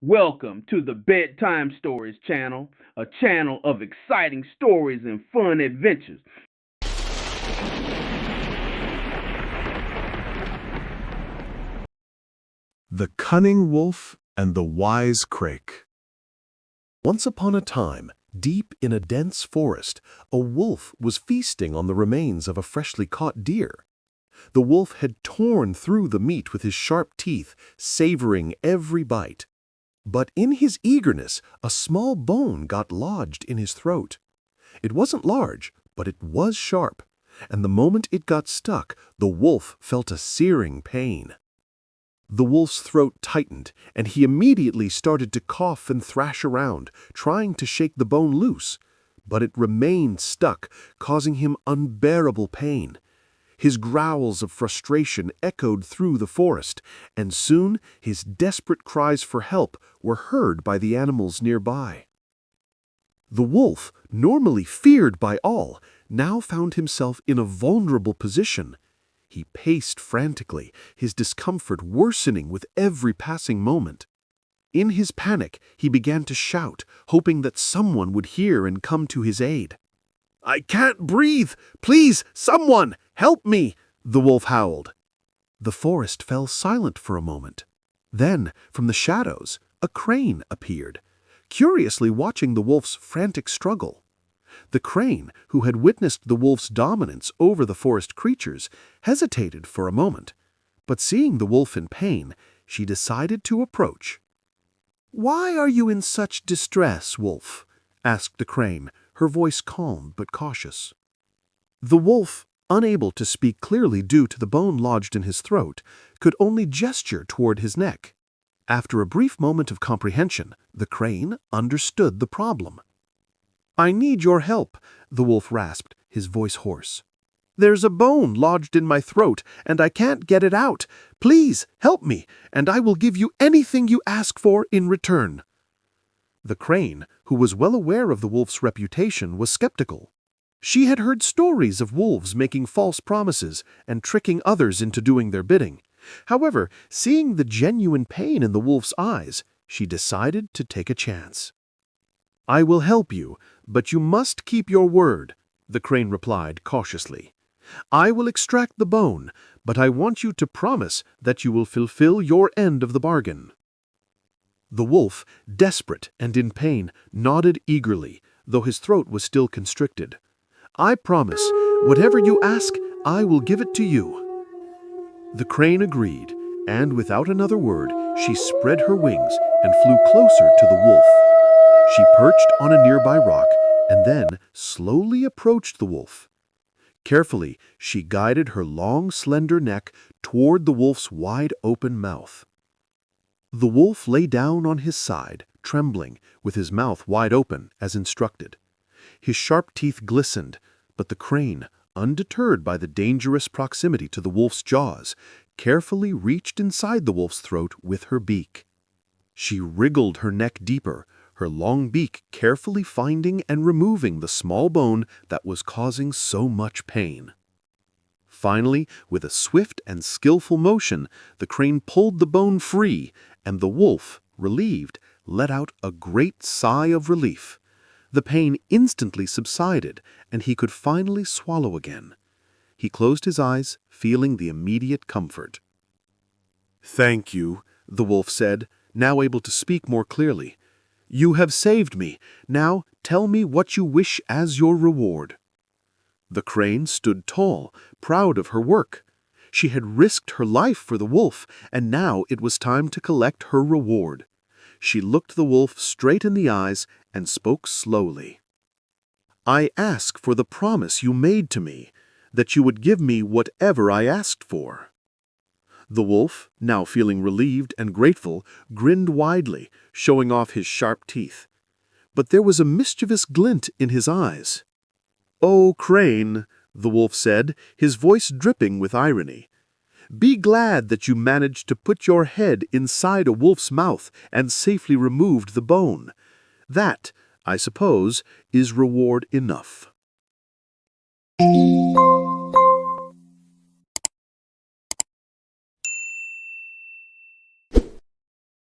Welcome to the Bedtime Stories channel, a channel of exciting stories and fun adventures. The Cunning Wolf and the Wise Crake. Once upon a time, deep in a dense forest, a wolf was feasting on the remains of a freshly caught deer. The wolf had torn through the meat with his sharp teeth, savoring every bite. But in his eagerness, a small bone got lodged in his throat. It wasn't large, but it was sharp, and the moment it got stuck, the wolf felt a searing pain. The wolf's throat tightened, and he immediately started to cough and thrash around, trying to shake the bone loose. But it remained stuck, causing him unbearable pain. His growls of frustration echoed through the forest, and soon his desperate cries for help were heard by the animals nearby. The wolf, normally feared by all, now found himself in a vulnerable position. He paced frantically, his discomfort worsening with every passing moment. In his panic, he began to shout, hoping that someone would hear and come to his aid. "I can't breathe! Please, someone, help me!" the wolf howled. The forest fell silent for a moment. Then, from the shadows, a crane appeared, curiously watching the wolf's frantic struggle. The crane, who had witnessed the wolf's dominance over the forest creatures, hesitated for a moment, but seeing the wolf in pain, she decided to approach. "Why are you in such distress, wolf?" asked the crane, her voice calm but cautious. The wolf, unable to speak clearly due to the bone lodged in his throat, could only gesture toward his neck. After a brief moment of comprehension, the crane understood the problem. "I need your help," the wolf rasped, his voice hoarse. "There's a bone lodged in my throat, and I can't get it out. Please help me, and I will give you anything you ask for in return." The crane, who was well aware of the wolf's reputation, was skeptical. She had heard stories of wolves making false promises and tricking others into doing their bidding. However, seeing the genuine pain in the wolf's eyes, she decided to take a chance. "I will help you, but you must keep your word," the crane replied cautiously. "I will extract the bone, but I want you to promise that you will fulfill your end of the bargain." The wolf, desperate and in pain, nodded eagerly, though his throat was still constricted. "I promise, whatever you ask, I will give it to you." The crane agreed, and without another word, she spread her wings and flew closer to the wolf. She perched on a nearby rock and then slowly approached the wolf. Carefully, she guided her long, slender neck toward the wolf's wide-open mouth. The wolf lay down on his side, trembling, with his mouth wide open, as instructed. His sharp teeth glistened, but the crane, undeterred by the dangerous proximity to the wolf's jaws, carefully reached inside the wolf's throat with her beak. She wriggled her neck deeper, her long beak carefully finding and removing the small bone that was causing so much pain. Finally, with a swift and skillful motion, the crane pulled the bone free, and the wolf, relieved, let out a great sigh of relief. The pain instantly subsided, and he could finally swallow again. He closed his eyes, feeling the immediate comfort. "Thank you," the wolf said, now able to speak more clearly. "You have saved me. Now tell me what you wish as your reward." The crane stood tall, proud of her work. She had risked her life for the wolf, and now it was time to collect her reward. She looked the wolf straight in the eyes and spoke slowly. "I ask for the promise you made to me, that you would give me whatever I asked for." The wolf, now feeling relieved and grateful, grinned widely, showing off his sharp teeth. But there was a mischievous glint in his eyes. "Oh, crane," the wolf said, his voice dripping with irony, "be glad that you managed to put your head inside a wolf's mouth and safely removed the bone. That, I suppose, is reward enough."